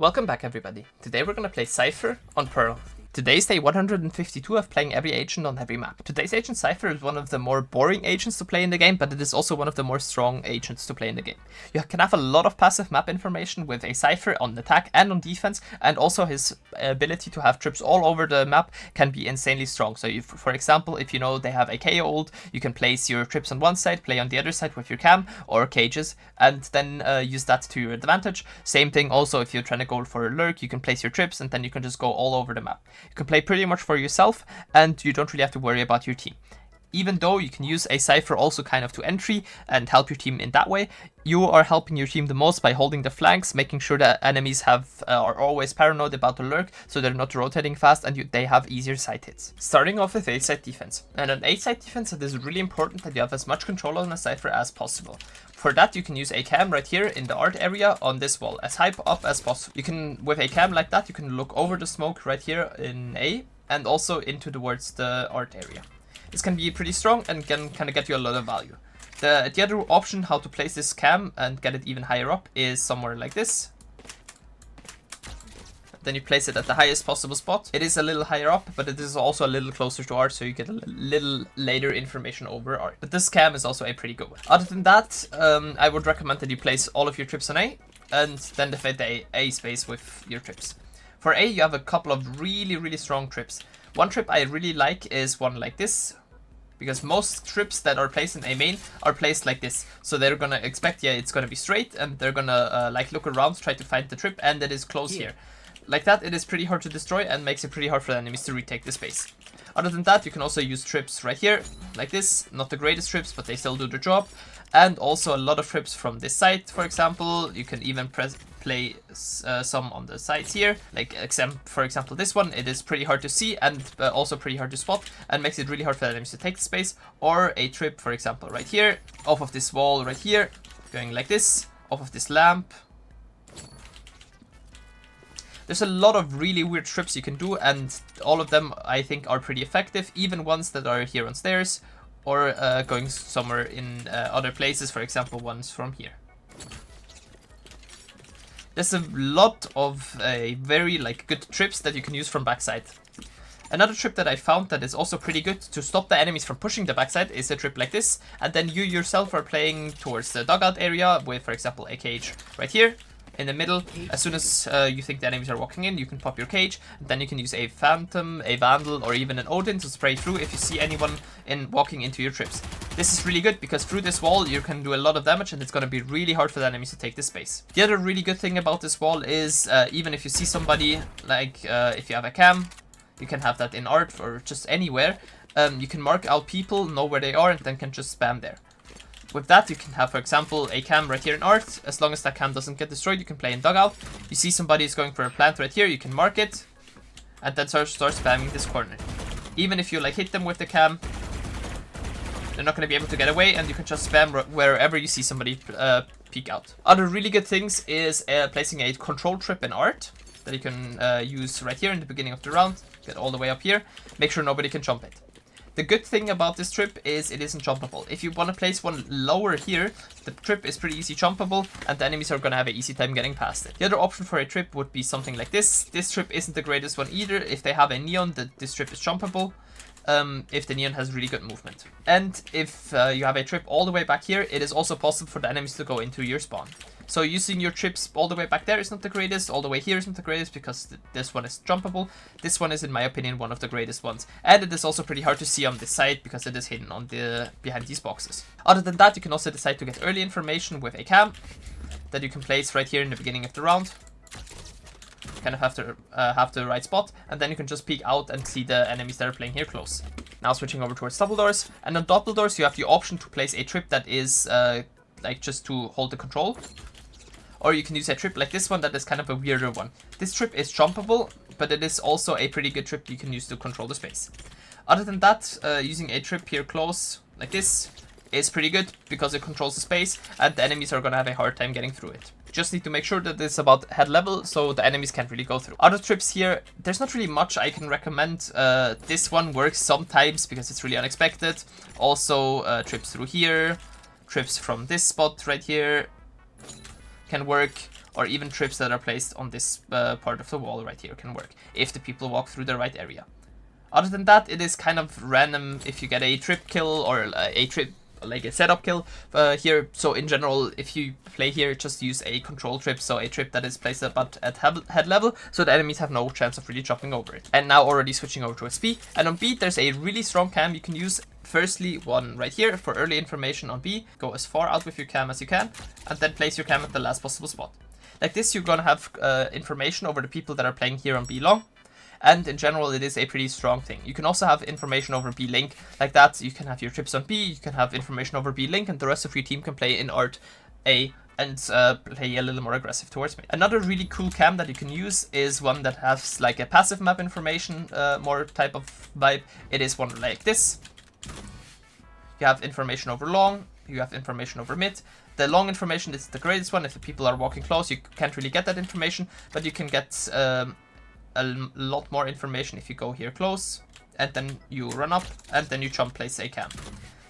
Welcome back everybody. Today we're gonna play Cypher on Pearl. Today's day 152 of playing every agent on every map. Today's agent Cypher is one of the more boring agents to play in the game, but it is also one of the more strong agents to play in the game. You can have a lot of passive map information with a Cypher on attack and on defense, and also his ability to have trips all over the map can be insanely strong. So if, for example, if you know they have a KO ult, you can place your trips on one side, play on the other side with your cam or cages, and then use that to your advantage. Same thing also if you're trying to go for a lurk, you can place your trips and then you can just go all over the map. You can play pretty much for yourself and you don't really have to worry about your team. Even though you can use a Cypher also kind of to entry and help your team in that way, you are helping your team the most by holding the flanks, making sure that enemies are always paranoid about the lurk, so they're not rotating fast and they have easier side hits. Starting off with A-side defense. And on A-side defense, it is really important that you have as much control on a Cypher as possible. For that, you can use a cam right here in the art area on this wall, as high up as possible. You can, with a cam like that, you can look over the smoke right here in A and also into towards the art area. This can be pretty strong and can kind of get you a lot of value. The other option how to place this cam and get it even higher up is somewhere like this. Then you place it at the highest possible spot. It is a little higher up, but it is also a little closer to art, so you get a little later information over art. But this cam is also a pretty good one. Other than that, I would recommend that you place all of your trips on A, and then defend the A space with your trips. For A, you have a couple of really strong trips. One trip I really like is one like this, because most trips that are placed in A main are placed like this. So they're gonna expect, yeah, it's gonna be straight, and they're gonna like look around, try to find the trip, and it is close here. Like that, it is pretty hard to destroy and makes it pretty hard for the enemies to retake the space. Other than that, you can also use trips right here, like this. Not the greatest trips, but they still do the job. And also a lot of trips from this side, for example. You can even play some on the sides here. Like, for example, this one, it is pretty hard to see and also pretty hard to spot and makes it really hard for the enemies to take the space. Or a trip, for example, right here, off of this wall right here, going like this, off of this lamp. There's a lot of really weird trips you can do, and all of them I think are pretty effective, even ones that are here on stairs or going somewhere in other places, for example ones from here. There's a lot of very good trips that you can use from backside. Another trip that I found that is also pretty good to stop the enemies from pushing the backside is a trip like this, and then you yourself are playing towards the dugout area with, for example, a cage right here in the middle. As soon as you think the enemies are walking in, you can pop your cage, and then you can use a phantom, a vandal, or even an Odin to spray through if you see anyone walking into your trips. This is really good because through this wall you can do a lot of damage, and it's going to be really hard for the enemies to take this space. The other really good thing about this wall is even if you see somebody, like if you have a cam, you can have that in art or just anywhere. You can mark out people, know where they are, and then can just spam there. With that, you can have, for example, a cam right here in art. As long as that cam doesn't get destroyed, you can play in dugout. You see somebody is going for a plant right here, you can mark it, and then start spamming this corner. Even if you hit them with the cam, they're not going to be able to get away, and you can just spam wherever you see somebody peek out. Other really good things is placing a control trip in art that you can use right here in the beginning of the round. Get all the way up here. Make sure nobody can jump it. The good thing about this trip is it isn't jumpable. If you want to place one lower here, the trip is pretty easy jumpable, and the enemies are going to have an easy time getting past it. The other option for a trip would be something like this. This trip isn't the greatest one either. If they have a neon, this trip is jumpable. If the neon has really good movement. And if you have a trip all the way back here, it is also possible for the enemies to go into your spawn. So using your trips all the way back there is not the greatest, all the way here isn't the greatest because this one is jumpable. This one is, in my opinion, one of the greatest ones. And it is also pretty hard to see on this side because it is hidden on behind these boxes. Other than that, you can also decide to get early information with a cam that you can place right here in the beginning of the round. Kind of have the right spot, and then you can just peek out and see the enemies that are playing here close. Now switching over towards double doors, and on double doors you have the option to place a trip that is just to hold the control. Or you can use a trip like this one that is kind of a weirder one. This trip is jumpable, but it is also a pretty good trip you can use to control the space. Other than that, using a trip here close, like this, is pretty good because it controls the space, and the enemies are going to have a hard time getting through it. Just need to make sure that it's about head level, so the enemies can't really go through. Other trips here, there's not really much I can recommend. This one works sometimes because it's really unexpected. Also, trips through here, trips from this spot right here can work. or even trips that are placed on this part of the wall right here can work, if the people walk through the right area. Other than that, it is kind of random if you get a trip kill or a trip, like a setup kill here. So in general, if you play here, just use a control trip, so a trip that is placed about at head level, so the enemies have no chance of really jumping over it. And now already switching over towards B. And on B, there's a really strong cam you can use. Firstly, one right here for early information on B. Go as far out with your cam as you can, and then place your cam at the last possible spot. Like this, you're gonna have information over the people that are playing here on B long. And in general, it is a pretty strong thing. You can also have information over B link like that. You can have your trips on B, you can have information over B link, and the rest of your team can play in art A and play a little more aggressive towards me. Another really cool cam that you can use is one that has like a passive map information, more type of vibe. It is one like this. You have information over long, you have information over mid. The long information is the greatest one. If the people are walking close, you can't really get that information, but you can get a lot more information if you go here close, and then you run up, and then you jump place a cam.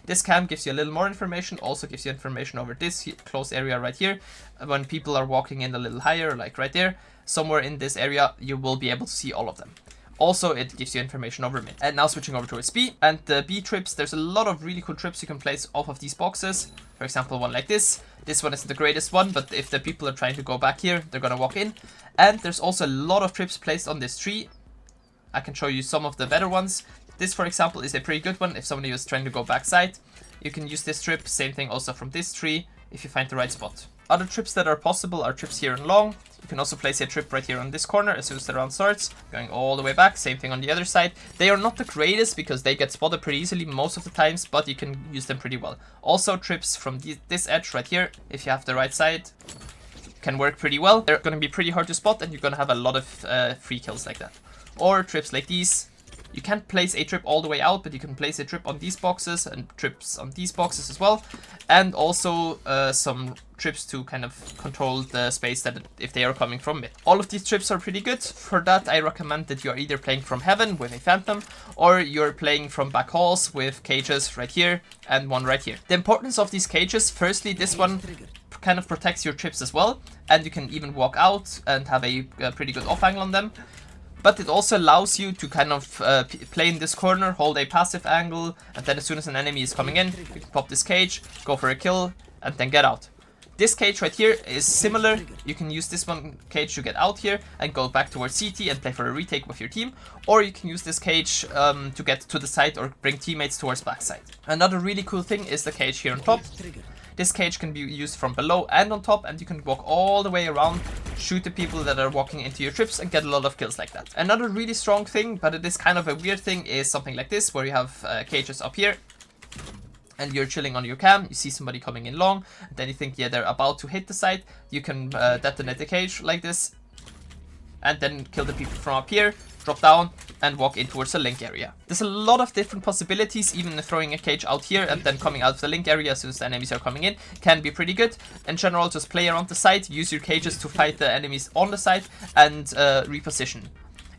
This cam gives you a little more information, also gives you information over this close area right here. When people are walking in a little higher, like right there, somewhere in this area, you will be able to see all of them. Also, it gives you information over mid. And now switching over towards B. And the B trips, there's a lot of really cool trips you can place off of these boxes. For example, one like this. This one isn't the greatest one, but if the people are trying to go back here, they're gonna walk in. And there's also a lot of trips placed on this tree. I can show you some of the better ones. This, for example, is a pretty good one if somebody is trying to go backside. You can use this trip, same thing also from this tree, if you find the right spot. Other trips that are possible are trips here and long. You can also place a trip right here on this corner as soon as the round starts, going all the way back. Same thing on the other side. They are not the greatest because they get spotted pretty easily most of the times, but you can use them pretty well. Also, trips from this edge right here, if you have the right side, can work pretty well. They're going to be pretty hard to spot, and you're going to have a lot of free kills like that. Or trips like these. You can't place a trip all the way out, but you can place a trip on these boxes and trips on these boxes as well. And also some trips to kind of control the space that if they are coming from mid. All of these trips are pretty good. For that, I recommend that you are either playing from heaven with a phantom, or you're playing from back halls with cages right here and one right here. The importance of these cages, firstly, this one kind of protects your trips as well, and you can even walk out and have a pretty good off angle on them. But it also allows you to kind of play in this corner, hold a passive angle, and then as soon as an enemy is coming in, you can pop this cage, go for a kill, and then get out. This cage right here is similar. You can use this one cage to get out here and go back towards CT and play for a retake with your team. Or you can use this cage to get to the side or bring teammates towards backside. Another really cool thing is the cage here on top. This cage can be used from below and on top, and you can walk all the way around, shoot the people that are walking into your trips, and get a lot of kills like that. Another really strong thing, but it is kind of a weird thing, is something like this, where you have cages up here, and you're chilling on your cam, you see somebody coming in long, and then you think, yeah, they're about to hit the side. You can detonate the cage like this, and then kill the people from up here, drop down, and walk in towards the link area. There's a lot of different possibilities. Even throwing a cage out here and then coming out of the link area as soon as the enemies are coming in can be pretty good. In general, just play around the site, use your cages to fight the enemies on the site, and reposition.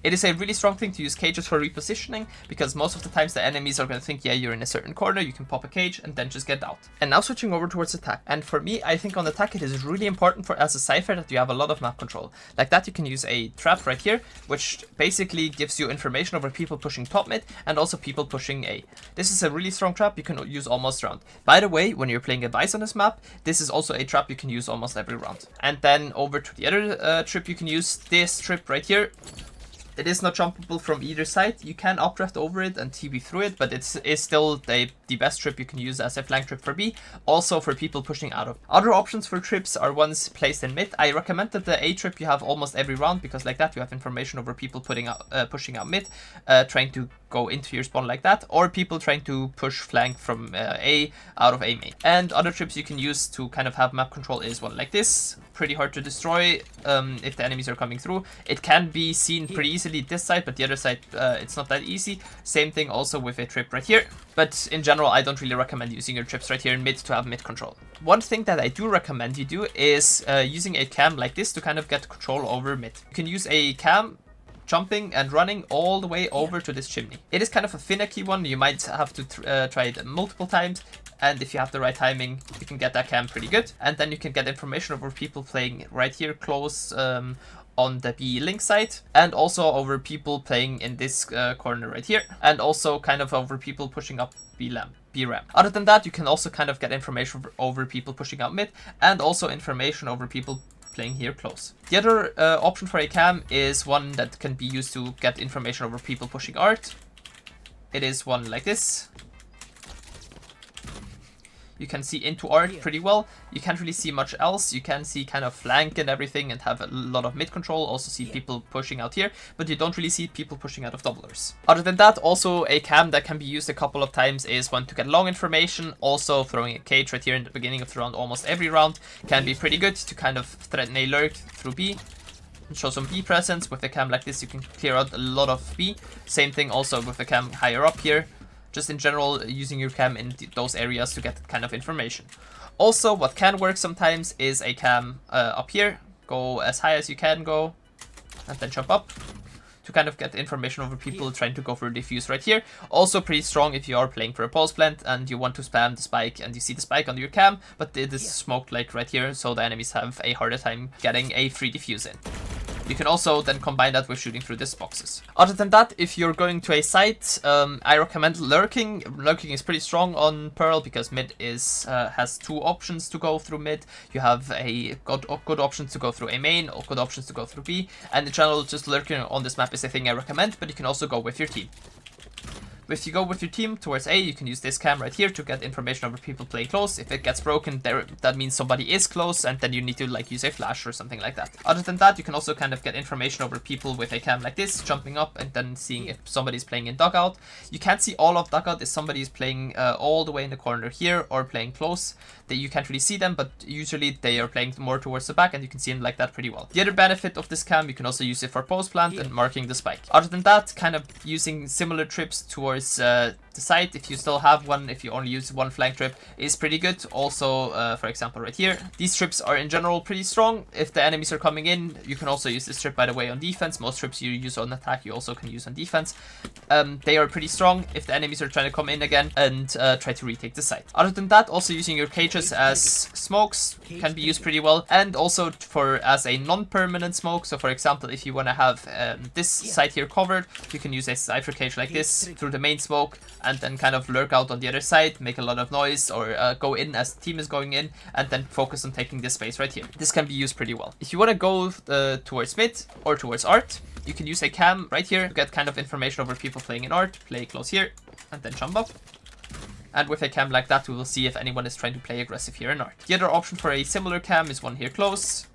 It is a really strong thing to use cages for repositioning, because most of the times the enemies are going to think, yeah, you're in a certain corner, you can pop a cage and then just get out. And now switching over towards attack. And for me, I think on attack it is really important for as a Cypher that you have a lot of map control. Like that, you can use a trap right here, which basically gives you information over people pushing top mid and also people pushing A. This is a really strong trap you can use almost round. By the way, when you're playing Advice on this map, this is also a trap you can use almost every round. And then over to the other trip, you can use this trip right here. It is not jumpable from either side. You can updraft over it and TB through it, but it's still the best trip you can use as a flank trip for B, also for people pushing out of. Other options for trips are ones placed in mid. I recommend that the A trip you have almost every round, because like that you have information over people pushing out mid, trying to go into your spawn like that, or people trying to push flank from A out of A main. And other trips you can use to kind of have map control is one like this. Pretty hard to destroy if the enemies are coming through. It can be seen pretty easily this side, but the other side it's not that easy. Same thing also with a trip right here. But in general, I don't really recommend using your trips right here in mid to have mid control. One thing that I do recommend you do is using a cam like this to kind of get control over mid. You can use a cam jumping and running all the way over to this chimney. It is kind of a finicky one. You might have to try it multiple times. and if you have the right timing, you can get that cam pretty good. And then you can get information over people playing right here close on the B link side, and also over people playing in this corner right here, and also kind of over people pushing up B ramp. Other than that, you can also kind of get information over people pushing out mid, and also information over people playing here close. The other option for a cam is one that can be used to get information over people pushing art. It is one like this. You can see into art pretty well. You can't really see much else. You can see kind of flank and everything and have a lot of mid control. Also see people pushing out here, but you don't really see people pushing out of doublers. Other than that, also a cam that can be used a couple of times is one to get long information. Also throwing a cage right here in the beginning of the round, almost every round, can be pretty good to kind of threaten a lurk through B. Show some B presence. With a cam like this, you can clear out a lot of B. Same thing also with a cam higher up here. Just in general, using your cam in those areas to get kind of information. Also, what can work sometimes is a cam up here. Go as high as you can go, and then jump up to kind of get information over people trying to go for a defuse right here. Also pretty strong if you are playing for a pulse plant and you want to spam the spike and you see the spike on your cam, but it is smoked like right here, so the enemies have a harder time getting a free defuse in. You can also then combine that with shooting through these boxes. Other than that, if you're going to a site, I recommend lurking. Lurking is pretty strong on Pearl because mid is has two options to go through mid. You have a good options to go through A main, or good options to go through B. And in general, just lurking on this map is a thing I recommend, but you can also go with your team. If you go with your team towards A, you can use this cam right here to get information over people playing close. If it gets broken, that means somebody is close, and then you need to like use a flash or something like that. Other than that, you can also kind of get information over people with a cam like this, jumping up and then seeing if somebody's playing in dugout. You can't see all of dugout if somebody's playing all the way in the corner here or playing close. That you can't really see them, but usually they are playing more towards the back and you can see them like that pretty well. The other benefit of this cam, you can also use it for post plant and marking the spike. Other than that, kind of using similar trips towards the site, if you still have one, if you only use one flank trip, is pretty good. Also, for example, right here, these trips are in general pretty strong. If the enemies are coming in, you can also use this trip, by the way, on defense. Most trips you use on attack, you also can use on defense. They are pretty strong if the enemies are trying to come in again and try to retake the site. Other than that, also using your cages as smokes can be used pretty well, and also as a non-permanent smoke. So for example, if you want to have this site here covered, you can use a Cypher cage like this through the main smoke and then kind of lurk out on the other side, make a lot of noise, or go in as the team is going in and then focus on taking this space right here. This can be used pretty well. If you want to go towards mid or towards art, you can use a cam right here to get kind of information over people playing in art, play close here, and then jump up. And with a cam like that, we will see if anyone is trying to play aggressive here in art. The other option for a similar cam is one here close,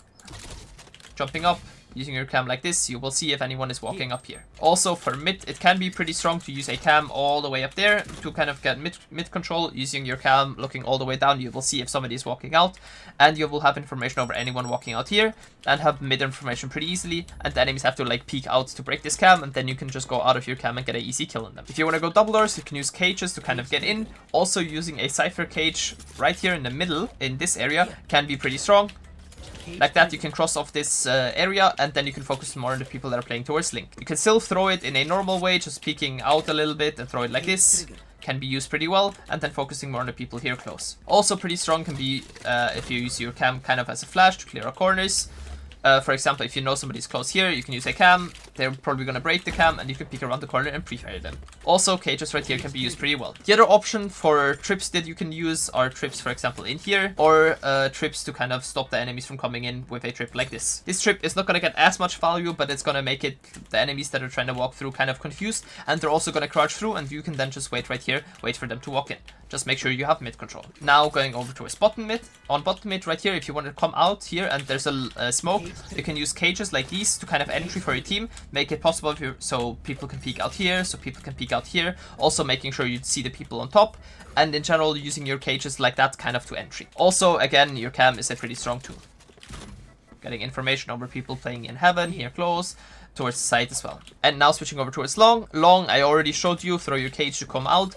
jumping up. Using your cam like this, you will see if anyone is walking up here. Also for mid, it can be pretty strong to use a cam all the way up there to kind of get mid control. Using your cam looking all the way down, you will see if somebody is walking out, and you will have information over anyone walking out here and have mid information pretty easily, and the enemies have to like peek out to break this cam, and then you can just go out of your cam and get an easy kill on them. If you want to go double doors, you can use cages to kind of get in. Also using a Cypher cage right here in the middle in this area can be pretty strong. Like that, you can cross off this area, and then you can focus more on the people that are playing towards link. You can still throw it in a normal way, just peeking out a little bit and throw it like this. Can be used pretty well, and then focusing more on the people here close. Also pretty strong can be if you use your cam kind of as a flash to clear out corners. For example, if you know somebody's close here, you can use a cam. They're probably going to break the cam, and you can peek around the corner and pre-fire them. Also, cages right here can be used pretty well. The other option for trips that you can use are trips, for example, in here, or trips to kind of stop the enemies from coming in with a trip like this. This trip is not going to get as much value, but it's going to make the enemies that are trying to walk through kind of confused, and they're also going to crouch through, and you can then just wait right here, wait for them to walk in. Just make sure you have mid control. Now going over to a bottom mid. On bottom mid right here, if you want to come out here and there's a smoke, you can use cages like these to kind of entry for your team. Make it possible so people can peek out here, so people can peek out here. Also making sure you see the people on top. And in general, using your cages like that kind of to entry. Also, again, your cam is a pretty strong tool. Getting information over people playing in heaven, here close, towards the side as well. And now switching over towards long. Long, I already showed you, throw your cage to come out.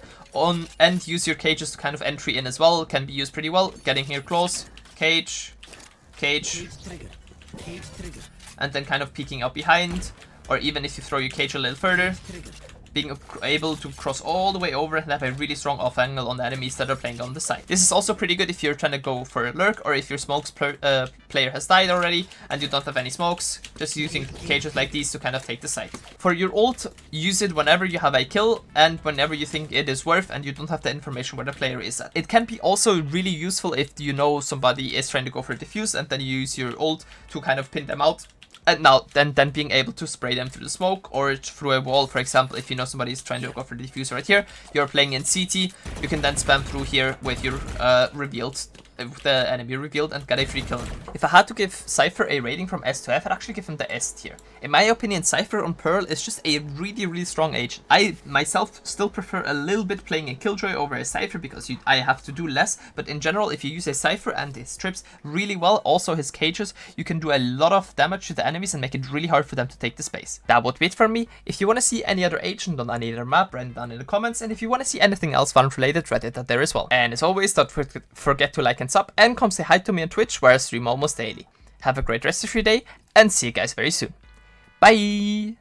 And use your cages to kind of entry in as well. Can be used pretty well. Getting here close, cage, and then kind of peeking out behind. Or even if you throw your cage a little further, being able to cross all the way over and have a really strong off angle on the enemies that are playing on the side. This is also pretty good if you're trying to go for a lurk, or if your smokes player has died already and you don't have any smokes, just using cages like these to kind of take the site. For your ult, use it whenever you have a kill and whenever you think it is worth and you don't have the information where the player is at. It can be also really useful if you know somebody is trying to go for a defuse and then you use your ult to kind of pin them out. And now, then being able to spray them through the smoke or through a wall, for example, if you know somebody is trying to go for the diffuser right here, you're playing in CT, you can then spam through here with your revealed, with the enemy revealed, and get a free kill. If I had to give Cypher a rating from S to F, I'd actually give him the S tier. In my opinion, Cypher on Pearl is just a really strong agent. I myself still prefer a little bit playing a Killjoy over a Cypher because I have to do less, but in general, if you use a Cypher and his trips really well, also his cages, you can do a lot of damage to the enemies and make it really hard for them to take the space. That would be it from me. If you want to see any other agent on any other map, write it down in the comments, and if you want to see anything else Valorant related, write it down there as well. And as always, don't forget to like and sub, and come say hi to me on Twitch, where I stream almost daily. Have a great rest of your day, and see you guys very soon. Bye!